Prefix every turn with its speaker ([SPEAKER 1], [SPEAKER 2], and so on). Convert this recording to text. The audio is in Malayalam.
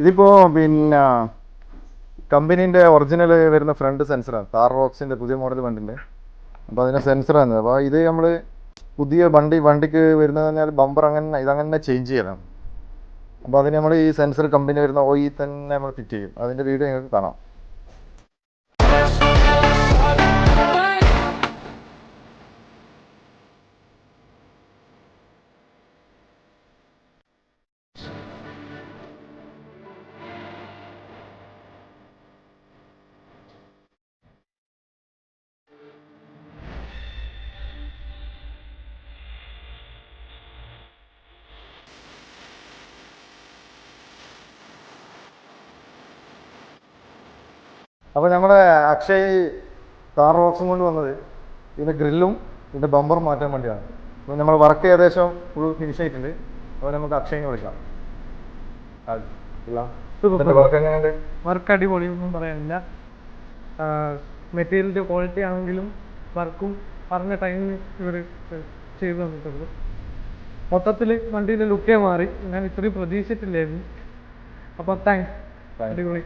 [SPEAKER 1] ഇതിപ്പോ പിന്നെ കമ്പനീൻ്റെ ഒറിജിനൽ വരുന്ന ഫ്രണ്ട് സെൻസറാണ്. കാർ റോക്സിൻ്റെ പുതിയ മോഡൽ വണ്ടിൻ്റെ. അപ്പോൾ അതിൻ്റെ സെൻസറാണ്. അപ്പോൾ ഇത് നമ്മൾ പുതിയ വണ്ടിക്ക് വരുന്നത് പറഞ്ഞാൽ ബമ്പർ ഇതങ്ങനെ ചേഞ്ച് ചെയ്യലാണ്. അപ്പോൾ അതിന് നമ്മൾ ഈ സെൻസർ കമ്പനി വരുന്ന ഓയിൽ തന്നെ നമ്മൾ ഫിറ്റ് ചെയ്യും. അതിൻ്റെ വീഡിയോ നിങ്ങൾക്ക് കാണാം. അപ്പോൾ നമ്മുടെ അക്ഷയ് കാർ റോക്സും കൊണ്ട് വന്നത് ഇതിൻ്റെ ഗ്രില്ലും ഇതിൻ്റെ ബമ്പറും മാറ്റാൻ വേണ്ടിയാണ്. അപ്പോൾ നമ്മൾ വർക്ക് ഏകദേശം ഫുൾ ഫിനിഷ് ആയിട്ടുണ്ട്. അപ്പോൾ നമുക്ക് അക്ഷയിനെ വിളിക്കാം.
[SPEAKER 2] വർക്ക് അടിപൊളി, ഒന്നും പറയാനില്ല. മെറ്റീരിയലിൻ്റെ ക്വാളിറ്റി ആണെങ്കിലും വർക്കും പറഞ്ഞ ടൈമിന് ഇവർ ചെയ്തു തന്നിട്ടുണ്ട്. മൊത്തത്തിൽ വണ്ടിയുടെ ലുക്കേ മാറി. ഞാൻ ഇത്രയും പ്രതീക്ഷിച്ചിട്ടില്ലായിരുന്നു. അപ്പോൾ താങ്ക്സ്. അടിപൊളി.